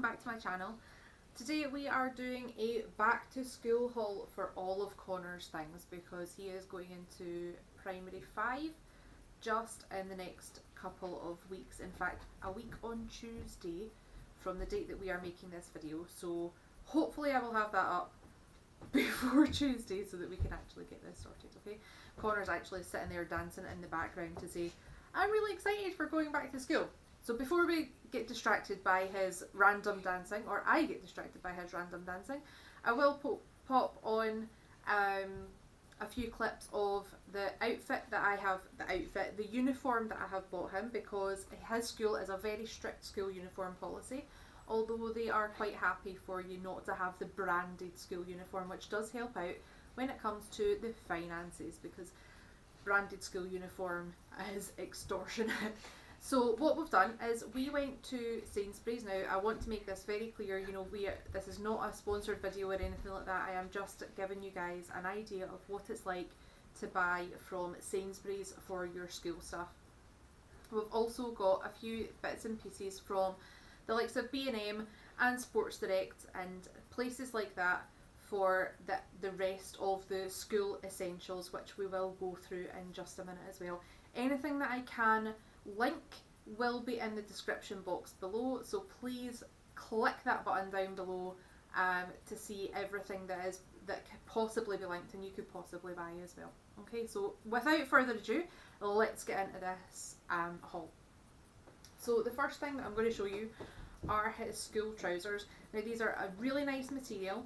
back to my channel. Today we are doing a back to school haul for all of Connor's things because he is going into primary 5 just in the next couple of weeks. In fact, a week on Tuesday from the date that we are making this video, so hopefully I will have that up before Tuesday so that we can actually get this sorted, okay? Connor's actually sitting there dancing in the background to say, I'm really excited for going back to school. So before we get distracted by his random dancing, or I get distracted by his random dancing, I will pop on a few clips of the outfit that I have, the uniform that I have bought him, because his school is a very strict school uniform policy, although they are quite happy for you not to have the branded school uniform, which does help out when it comes to the finances, because branded school uniform is extortionate. So what we've done is we went to Sainsbury's. Now I want to make this very clear, you know, this is not a sponsored video or anything like that. I am just giving you guys an idea of what it's like to buy from Sainsbury's for your school stuff. We've also got a few bits and pieces from the likes of B&M and Sports Direct and places like that for the rest of the school essentials, which we will go through in just a minute as well. Anything that I can link will be in the description box below, so please click that button down below to see everything that could possibly be linked and you could possibly buy as well. Okay, so without further ado, let's get into this haul. So the first thing that I'm going to show you are his school trousers. Now these are a really nice material,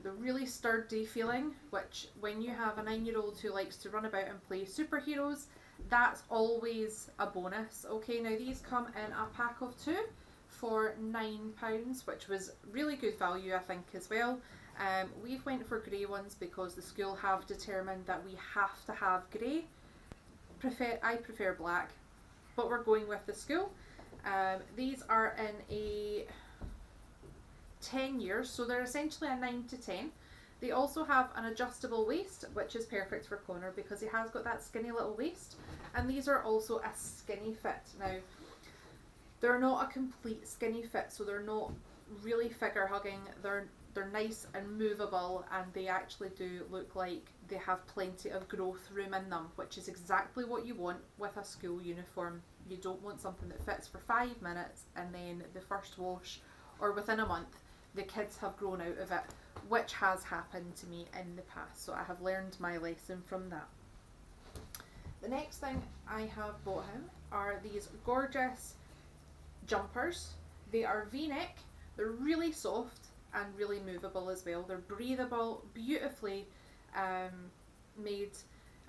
they're really sturdy feeling, which when you have a 9-year-old who likes to run about and play superheroes, that's always a bonus. Okay, now these come in a pack of 2 for £9, which was really good value I think as well. We've went for grey ones because the school have determined that we have to have grey. I prefer black, but we're going with the school. These are in a 10 years, so they're essentially a 9 to 10. They also have an adjustable waist, which is perfect for Connor because he has got that skinny little waist. And these are also a skinny fit. Now, they're not a complete skinny fit, so they're not really figure hugging. They're nice and movable, and they actually do look like they have plenty of growth room in them, which is exactly what you want with a school uniform. You don't want something that fits for 5 minutes and then the first wash or within a month the kids have grown out of it, which has happened to me in the past, so I have learned my lesson from that. The next thing I have bought him are these gorgeous jumpers. They are V-neck, they're really soft and really movable as well. They're breathable, beautifully made,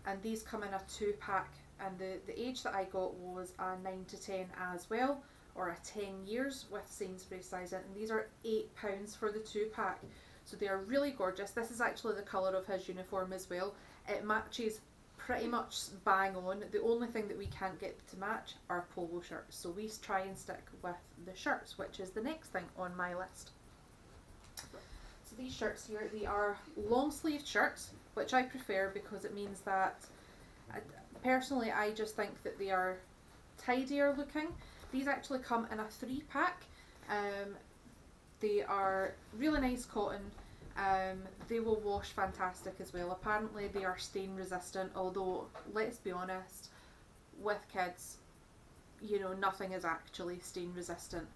and these come in a 2-pack, and the age that I got was a 9 to 10 as well, or a 10 years with Sainsbury's size in, and these are £8 for the 2-pack. So they are really gorgeous. This is actually the colour of his uniform as well. It matches pretty much bang on. The only thing that we can't get to match are polo shirts, so we try and stick with the shirts, which is the next thing on my list. So these shirts here, they are long sleeved shirts, which I prefer because it means that, personally, I just think that they are tidier looking. These actually come in a 3-pack. They are really nice cotton. They will wash fantastic as well. Apparently they are stain resistant, although let's be honest, with kids, you know, nothing is actually stain resistant.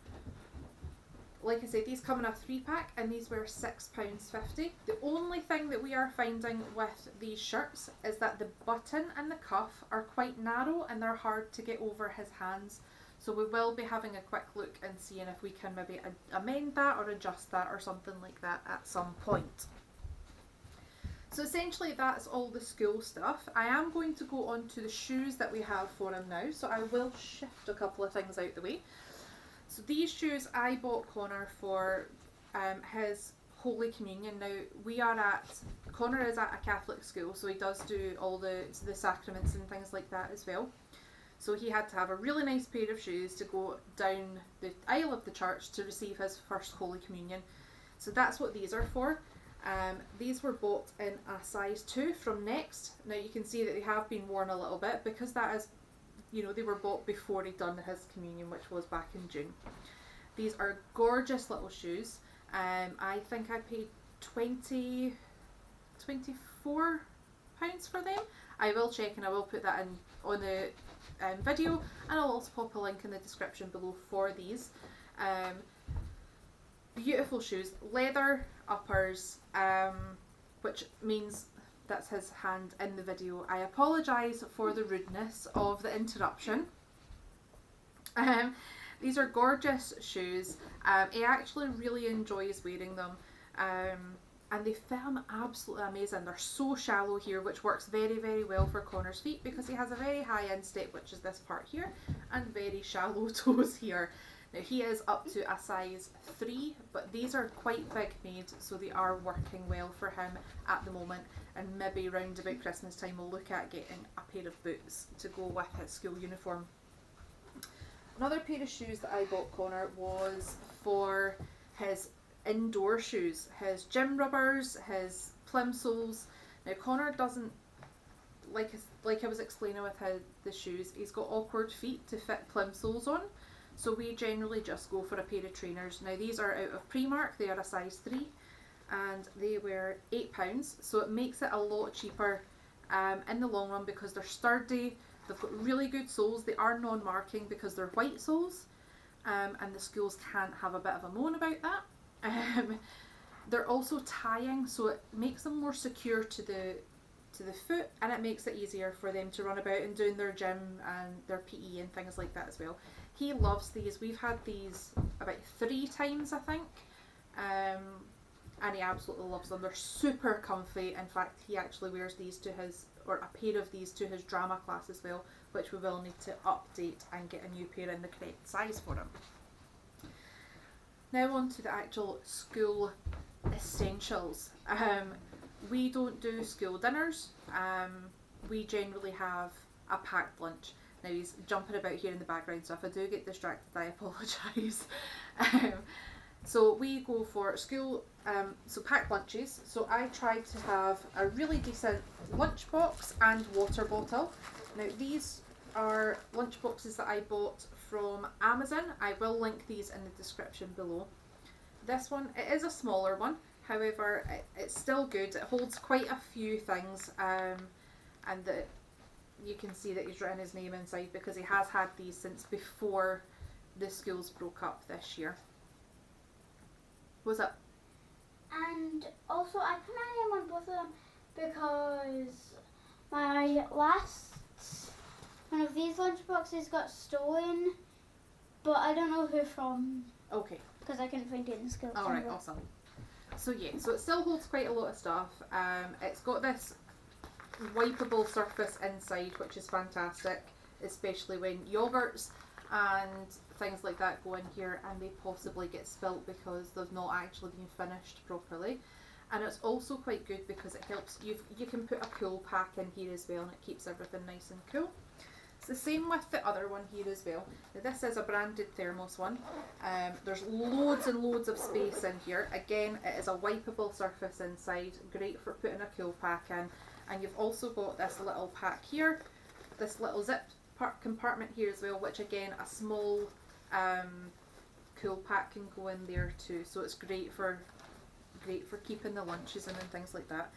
Like I said, these come in a 3-pack and these were £6.50. The only thing that we are finding with these shirts is that the button and the cuff are quite narrow and they're hard to get over his hands. So we will be having a quick look and seeing if we can maybe amend that or adjust that or something like that at some point. So essentially that's all the school stuff. I am going to go on to the shoes that we have for him now, so I will shift a couple of things out the way. So these shoes I bought Connor for his Holy Communion. Now Connor is at a Catholic school, so he does do all the sacraments and things like that as well. So he had to have a really nice pair of shoes to go down the aisle of the church to receive his first Holy Communion. So that's what these are for. These were bought in a size 2 from Next. Now you can see that they have been worn a little bit because that is, you know, they were bought before he'd done his communion, which was back in June. These are gorgeous little shoes. I think I paid 24 pounds for them. I will check and I will put that in on the video, and I'll also pop a link in the description below for these. Beautiful shoes, leather uppers, which means that's his hand in the video. I apologise for the rudeness of the interruption. These are gorgeous shoes. He actually really enjoys wearing them, and they fit him absolutely amazing. They're so shallow here, which works very, very well for Connor's feet because he has a very high instep, which is this part here, and very shallow toes here. Now he is up to a size 3, but these are quite big made, so they are working well for him at the moment, and maybe round about Christmas time we'll look at getting a pair of boots to go with his school uniform. Another pair of shoes that I bought Connor was for his indoor shoes, his gym rubbers, his plimsolls. Now Connor doesn't, like I was explaining with the shoes, he's got awkward feet to fit plimsolls on, so we generally just go for a pair of trainers. Now these are out of Primark, they are a size 3 and they were £8, so it makes it a lot cheaper in the long run because they're sturdy. They've got really good soles. They are non-marking because they're white soles, and the schools can't have a bit of a moan about that. They're also tying, so it makes them more secure to the foot, and it makes it easier for them to run about and doing their gym and their PE and things like that as well. He loves these. We've had these about 3 times, I think, and he absolutely loves them. They're super comfy. In fact, he actually wears these to his, or a pair of these to his drama class as well, which we will need to update and get a new pair in the correct size for him. Now on to the actual school essentials. We don't do school dinners. We generally have a packed lunch. Now he's jumping about here in the background, so if I do get distracted I apologise. So we go for school, so packed lunches. So I try to have a really decent lunchbox and water bottle. Now these are lunch boxes that I bought from Amazon. I will link these in the description below. This one, it is a smaller one, however it's still good. It holds quite a few things, and you can see that he's written his name inside because he has had these since before the schools broke up this year. What's up? And also I put my name on both of them because my last one of these lunch boxes got stolen, but I don't know who from. Okay. Because I couldn't find it in the school. Alright, awesome. So yeah, so it still holds quite a lot of stuff. It's got this wipeable surface inside, which is fantastic, especially when yogurts and things like that go in here and they possibly get spilt because they've not actually been finished properly. And it's also quite good because it helps, you can put a cool pack in here as well, and it keeps everything nice and cool. It's the same with the other one here as well. Now this is a branded thermos one. There's loads and loads of space in here. Again, it is a wipeable surface inside, great for putting a cool pack in. And you've also got this little pack here, this little zip compartment here as well, which again, a small cool pack can go in there too. So it's great for keeping the lunches in and things like that.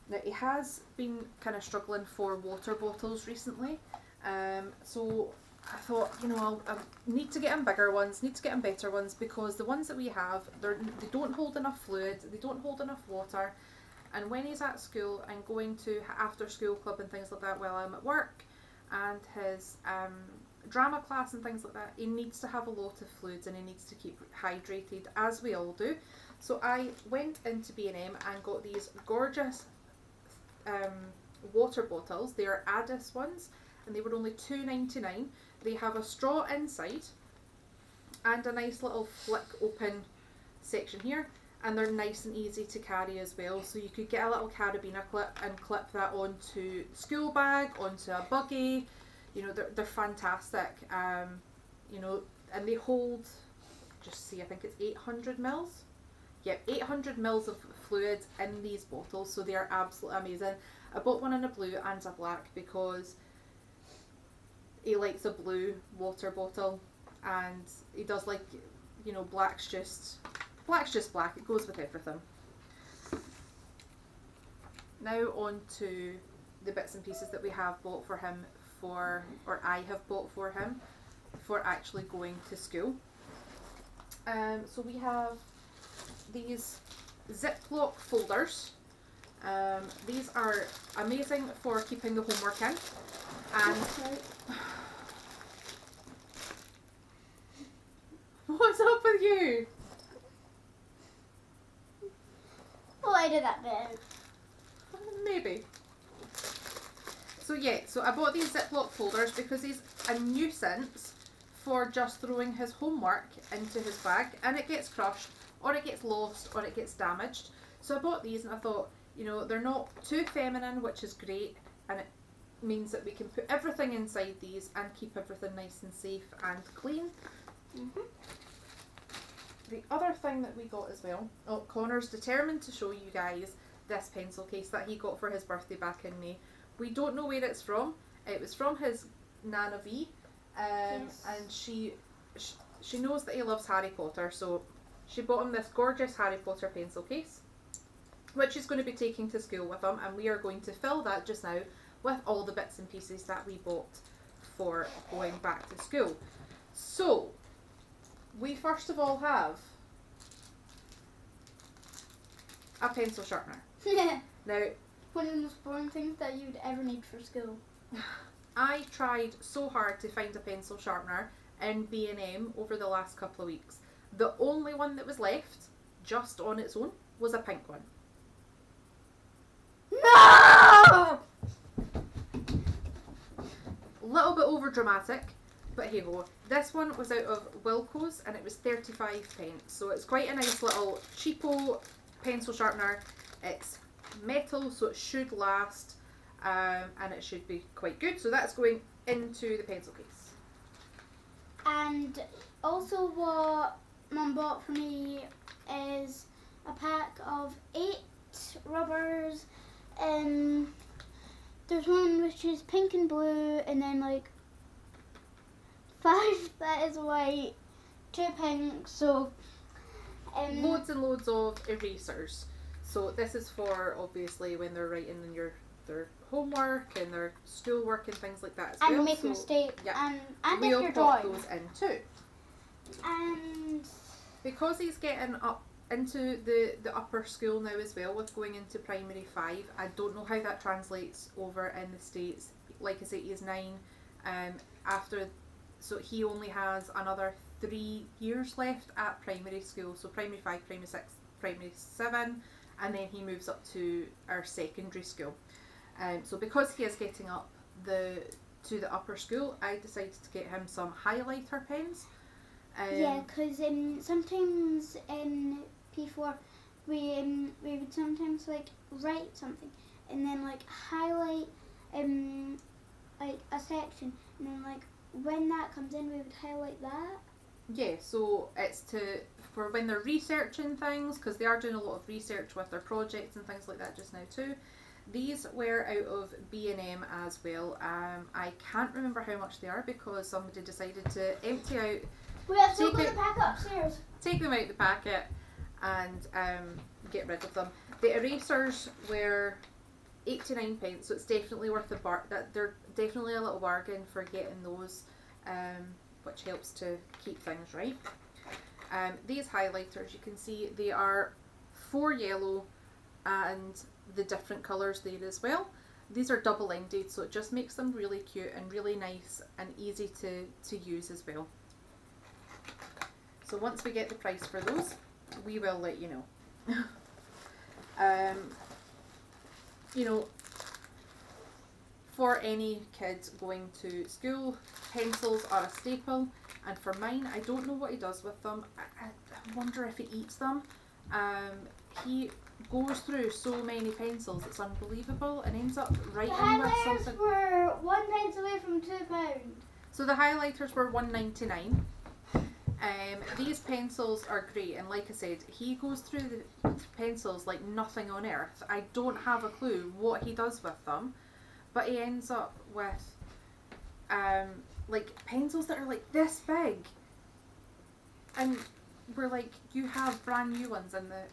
Now he has been kind of struggling for water bottles recently, so I thought, you know, I need to get him bigger ones, need to get him better ones, because the ones that we have, they don't hold enough fluid, they don't hold enough water, and when he's at school and going to after school club and things like that while I'm at work, and his drama class and things like that, he needs to have a lot of fluids and he needs to keep hydrated, as we all do. So I went into B&M and got these gorgeous water bottles. They are Addis ones and they were only £2.99. They have a straw inside and a nice little flick open section here, and they're nice and easy to carry as well. So you could get a little carabiner clip and clip that onto the school bag, onto a buggy. You know, they're fantastic. You know, and they hold, just see, I think it's 800 mils. Yep, 800 mils of fluid in these bottles, so they are absolutely amazing. I bought one in a blue and a black because he likes a blue water bottle, and he does like, you know, black's just black. It goes with everything. Now on to the bits and pieces that we have bought for him or I have bought for him for actually going to school. So we have these Ziploc folders. These are amazing for keeping the homework in. And what's up with you? Well, I did that bit. Maybe. So yeah, so I bought these Ziploc folders because he's a nuisance for just throwing his homework into his bag and it gets crushed or it gets lost or it gets damaged. So I bought these and I thought, you know, they're not too feminine, which is great, and it means that we can put everything inside these and keep everything nice and safe and clean. The other thing that we got as well, oh, Connor's determined to show you guys this pencil case that he got for his birthday back in May. We don't know where it's from. It was from his Nana V, Yes. and she knows that he loves Harry Potter, so she bought him this gorgeous Harry Potter pencil case, which he's going to be taking to school with him, and we are going to fill that just now with all the bits and pieces that we bought for going back to school. So, we first of all have a pencil sharpener. Now, one of the most boring things that you'd ever need for school. I tried so hard to find a pencil sharpener in B&M over the last couple of weeks. The only one that was left, just on its own, was a pink one. No! Little bit over dramatic, but hey ho. This one was out of Wilko's and it was 35p, so it's quite a nice little cheapo pencil sharpener. It's metal, so it should last, and it should be quite good. So that's going into the pencil case. And also what Mum bought for me is a pack of 8 rubbers. There's one which is pink and blue, and then like 5 that is white, 2 pink, so Loads and loads of erasers. So this is for obviously when they're writing in their homework and their schoolwork and things like that as well. and make mistakes, yeah, and if we'll you're pop drawing. those in too. And Because he's getting up into the upper school now as well, with going into primary 5, I don't know how that translates over in the States. Like I say, he is 9. So he only has another 3 years left at primary school. So primary 5, primary 6, primary 7, and then he moves up to our secondary school. So because he is getting up to the upper school, I decided to get him some highlighter pens. yeah, because sometimes in P4 we would sometimes like write something and then like highlight like a section, and then like when that comes in we would highlight that. Yeah, so it's for when they're researching things, because they are doing a lot of research with their projects and things like that just now too. These were out of B&M as well. I can't remember how much they are because somebody decided to empty out, We have still Take got the pack upstairs. take them out the packet and get rid of them. The erasers were 89p, so it's definitely worth the they're definitely a little bargain for getting those, which helps to keep things right. These highlighters, you can see they are 4 yellow and the different colours there as well. These are double-ended, so it just makes them really cute and really nice and easy to use as well. So once we get the price for those, we will let you know. You know, for any kids going to school, pencils are a staple, and for mine, I don't know what he does with them. I wonder if he eats them. He goes through so many pencils, it's unbelievable, and ends up The writing with highlighters something. were 1 pence away from £2. So the highlighters were $1.99. These pencils are great, and like I said, he goes through the pencils like nothing on earth. I don't have a clue what he does with them, but he ends up with like pencils that are like this big, and we're like, you have brand new ones in the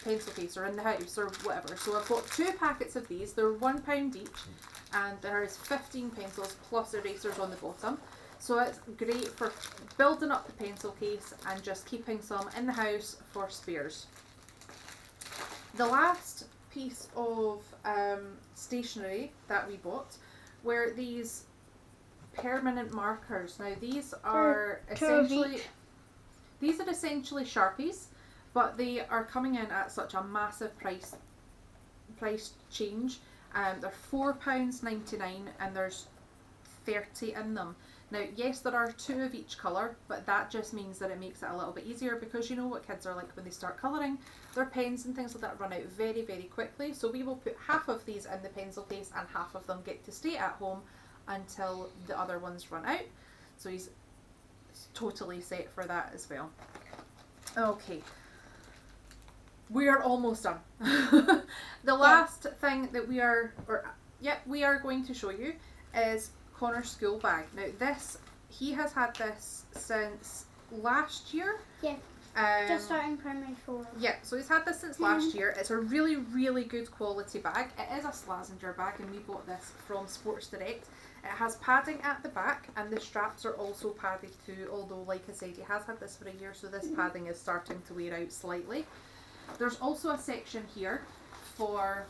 pencil case or in the house or whatever. So I've got 2 packets of these. They're £1 each, and there is 15 pencils plus erasers on the bottom. So it's great for building up the pencil case and just keeping some in the house for spares. The last piece of stationery that we bought were these permanent markers. Now these are essentially Sharpies, but they are coming in at such a massive price change. They're £4.99 and there's 30 in them. Now yes, there are 2 of each colour, but that just means that it makes it a little bit easier, because you know what kids are like when they start colouring. Their pens and things like that run out very, very quickly. So we will put half of these in the pencil case and half of them get to stay at home until the other ones run out. So he's totally set for that as well. Okay, we are almost done. The last thing that we are going to show you is Connor's school bag. Now this, he has had this since last year. Yeah. Just starting primary 4. Yeah, so he's had this since last year. It's a really, really good quality bag. It is a Slazenger bag, and we bought this from Sports Direct. It has padding at the back, and the straps are also padded too, although like I said, he has had this for a year, so this padding is starting to wear out slightly. There's also a section here for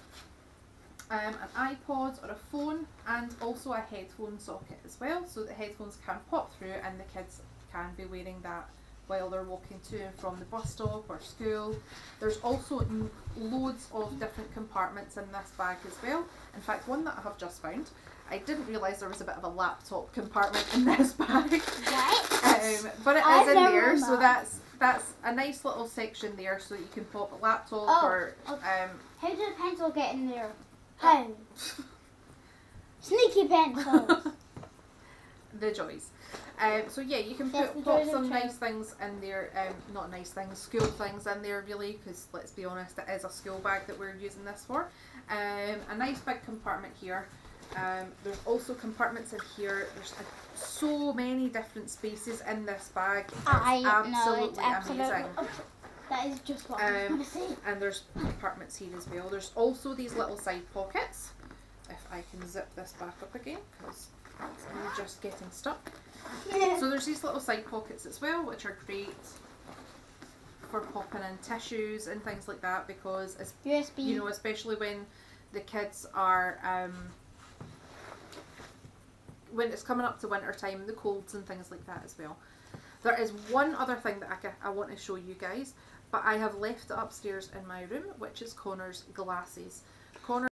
an iPod or a phone, and also a headphone socket as well, so the headphones can pop through and the kids can be wearing that while they're walking to and from the bus stop or school. There's also loads of different compartments in this bag as well. In fact, one that I have just found, I didn't realise there was a bit of a laptop compartment in this bag. Right. But it is in there, so that's a nice little section there, so that you can pop a laptop or how did a pencil get in there? How? Sneaky pencils. The joys. So yeah, you can pop some nice things in there, not nice things, school things in there really, because let's be honest, it is a school bag that we're using this for. A nice big compartment here. There's also compartments in here. There's so many different spaces in this bag. It's absolutely amazing. That is just what I want to say. And there's compartments here as well. There's also these little side pockets. If I can zip this back up again, because I'm just getting stuck. So there's these little side pockets as well, which are great for popping in tissues and things like that, because it's, USB. you know, especially when the kids are when it's coming up to winter time, the colds and things like that as well. There is one other thing that I want to show you guys, but I have left it upstairs in my room, which is Connor's glasses. Connor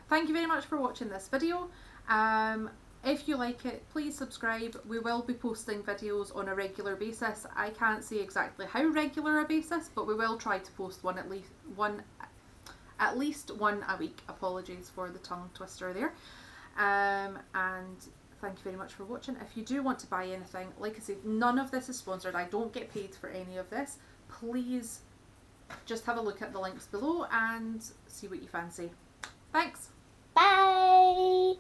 Thank you very much for watching this video. If you like it, please subscribe. We will be posting videos on a regular basis. I can't say exactly how regular a basis, but we will try to post at least one a week. Apologies for the tongue twister there. And thank you very much for watching. If you do want to buy anything, like I said, none of this is sponsored. I don't get paid for any of this. Please just have a look at the links below and see what you fancy. Thanks. Bye.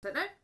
Sit now.